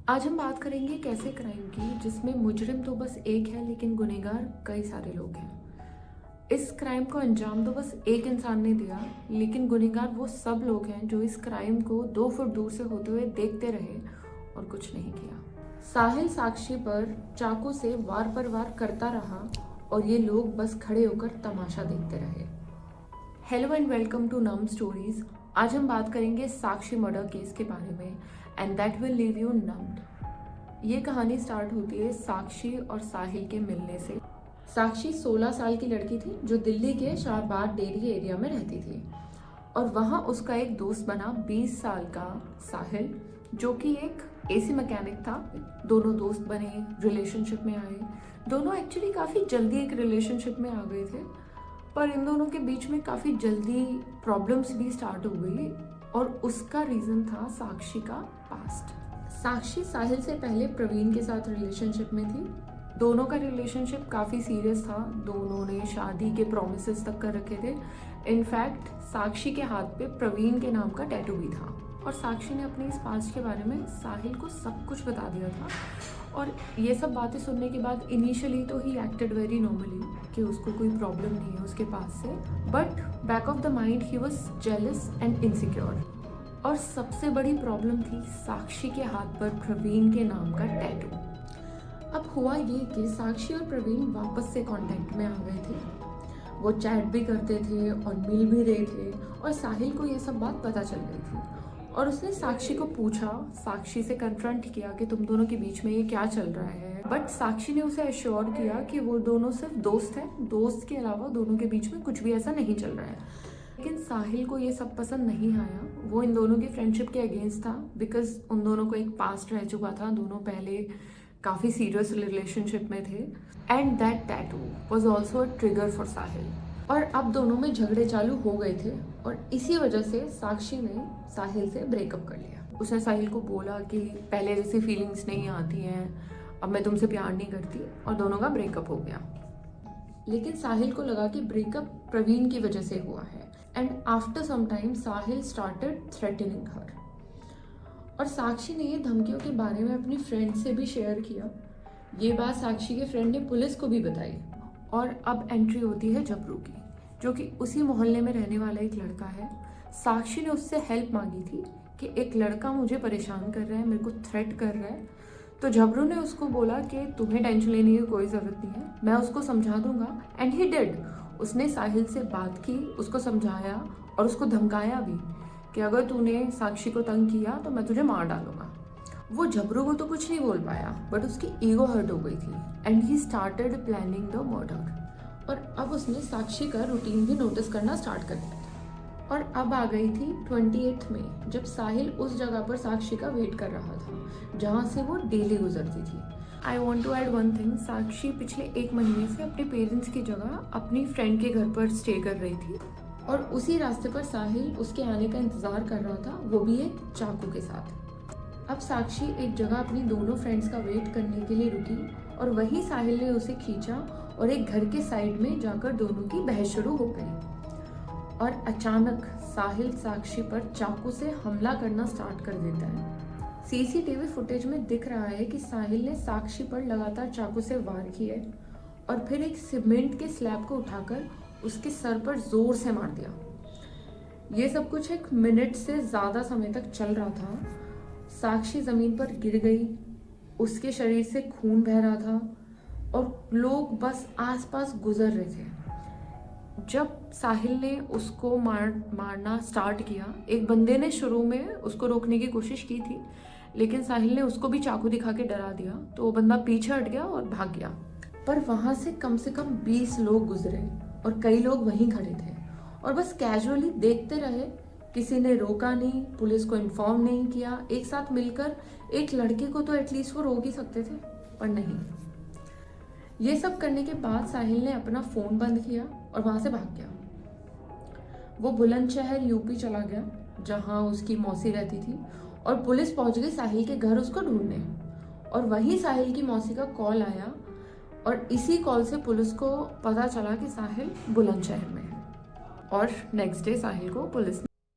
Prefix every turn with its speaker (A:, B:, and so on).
A: आज हम बात करेंगे एक ऐसे क्राइम की जिसमें मुजरिम तो बस एक है लेकिन गुनहगार कई सारे लोग हैं। इस क्राइम को अंजाम तो बस एक इंसान ने दिया, लेकिन गुनहगार वो सब लोग हैं जो इस क्राइम को 2 फुट दूर से होते हुए देखते रहे और कुछ नहीं किया। साहिल साक्षी पर चाकू से वार पर वार करता रहा और ये लोग बस खड़े होकर तमाशा देखते रहे। Hello and welcome to Nam stories. आज हम बात करेंगे साक्षी मर्डर केस के बारे में and that will leave you numbed. ये कहानी स्टार्ट होती है साक्षी और साहिल के मिलने से। साक्षी 16 साल की लड़की थी जो दिल्ली के शाहबाद डेरी एरिया में रहती थी और वहाँ उसका एक दोस्त बना 20 साल का साहिल, जो कि एक एसी मैकेनिक था। दोनों दोस्त बने, रिलेशनशिप में आए। दोनों एक्चुअली काफ़ी जल्दी एक रिलेशनशिप में आ गए थे, पर इन दोनों के बीच में काफ़ी जल्दी प्रॉब्लम्स भी स्टार्ट हो गई और उसका रीज़न था साक्षी का पास्ट। साक्षी साहिल से पहले प्रवीण के साथ रिलेशनशिप में थी। दोनों का रिलेशनशिप काफ़ी सीरियस था। दोनों ने शादी के प्रॉमिसेस तक कर रखे थे। इनफैक्ट साक्षी के हाथ पे प्रवीण के नाम का टैटू भी था और साक्षी ने अपने इस पास्ट के बारे में साहिल को सब कुछ बता दिया था। और ये सब बातें सुनने के बाद इनिशियली तो ही एक्टेड वेरी नॉर्मली कि उसको कोई प्रॉब्लम नहीं है उसके पास से, but back of the mind he was jealous and insecure. और सबसे बड़ी प्रॉब्लम थी साक्षी के हाथ पर प्रवीण के नाम का टैटू। अब हुआ ये कि साक्षी और प्रवीण वापस से कांटेक्ट में आ गए थे। वो चैट भी करते थे और मिल भी रहे थे और साहिल को ये सब बात पता चल गई थी और उसने साक्षी को पूछा, साक्षी से कन्फ्रंट किया कि तुम दोनों के बीच में ये क्या चल रहा है। बट साक्षी ने उसे एश्योर किया कि वो दोनों सिर्फ दोस्त हैं, दोस्त के अलावा दोनों के बीच में कुछ भी ऐसा नहीं चल रहा है। लेकिन साहिल को ये सब पसंद नहीं आया। वो इन दोनों की फ्रेंडशिप के अगेंस्ट था बिकॉज उन दोनों को एक पास्ट रह चुका था। दोनों पहले काफ़ी सीरियस रिलेशनशिप में थे and that tattoo was also a trigger for Sahil. और अब दोनों में झगड़े चालू हो गए थे और इसी वजह से साक्षी ने साहिल से ब्रेकअप कर लिया। उसने साहिल को बोला कि पहले जैसी फीलिंग्स नहीं आती हैं, अब मैं तुमसे प्यार नहीं करती, और दोनों का ब्रेकअप हो गया। लेकिन साहिल को लगा कि ब्रेकअप प्रवीण की वजह से हुआ है and after some time Sahil started threatening her. और साक्षी ने ये धमकियों के बारे में अपनी फ्रेंड से भी शेयर किया। ये बात साक्षी के फ्रेंड ने पुलिस को भी बताई। और अब एंट्री होती है जबरू की, जो कि उसी मोहल्ले में रहने वाला एक लड़का है। साक्षी ने उससे हेल्प मांगी थी कि एक लड़का मुझे परेशान कर रहा है, मेरे को थ्रेट कर रहा है। तो जबरू ने उसको बोला कि तुम्हें टेंशन लेने की कोई ज़रूरत नहीं है, मैं उसको समझा दूंगा। And he did. उसने साहिल से बात की, उसको समझाया और उसको धमकाया भी कि अगर तूने साक्षी को तंग किया तो मैं तुझे मार डालूंगा। वो जबरू को तो कुछ नहीं बोल पाया, बट उसकी ईगो हर्ट हो गई थी and he started planning the murder. और अब उसने साक्षी का रूटीन भी नोटिस करना स्टार्ट कर दिया था। और अब आ गई थी 28 मई, जब साहिल उस जगह पर साक्षी का वेट कर रहा था जहाँ से वो डेली गुजरती थी। I want to add one thing, Sakshi पिछले 1 महीने से अपने पेरेंट्स की जगह अपनी फ्रेंड के घर पर स्टे कर रही थी और उसी रास्ते पर साहिल उसके आने का इंतज़ार कर रहा था, वो भी एक चाकू के साथ। अब साक्षी एक जगह अपनी दोनों फ्रेंड्स का वेट करने के लिए रुकी और वहीं साहिल ने उसे खींचा और एक घर के साइड में जाकर दोनों की बहस शुरू हो गई। और अचानक साहिल साक्षी पर चाकू से हमला करना स्टार्ट कर देता है। सीसीटीवी फुटेज में दिख रहा है कि साहिल ने साक्षी पर लगातार चाकू से वार किए और फिर एक सीमेंट के स्लैब को उठाकर उसके सर पर जोर से मार दिया। ये सब कुछ 1 मिनट से ज़्यादा समय तक चल रहा था। साक्षी ज़मीन पर गिर गई, उसके शरीर से खून बह रहा था और लोग बस आसपास गुजर रहे थे। जब साहिल ने उसको मारना स्टार्ट किया, एक बंदे ने शुरू में उसको रोकने की कोशिश की थी, लेकिन साहिल ने उसको भी चाकू दिखा के डरा दिया, तो वो बंदा पीछे हट गया और भाग गया। पर वहाँ से कम 20 लोग गुजरे और कई लोग वहीं खड़े थे और बस कैजुअली देखते रहे। किसी ने रोका नहीं, पुलिस को इन्फॉर्म नहीं किया। एक साथ मिलकर एक लड़के को तो एटलीस्ट वो रोक ही सकते थे, पर नहीं। ये सब करने के बाद साहिल ने अपना फ़ोन बंद किया और वहाँ से भाग गया। वो बुलंदशहर यूपी चला गया जहाँ उसकी मौसी रहती थी और पुलिस पहुँच गई साहिल के घर उसको ढूंढने। और वहीं साहिल की मौसी का कॉल आया और इसी कॉल से पुलिस को पता चला कि साहिल बुलंदशहर में है। और नेक्स्ट डे साहिल को पुलिस ने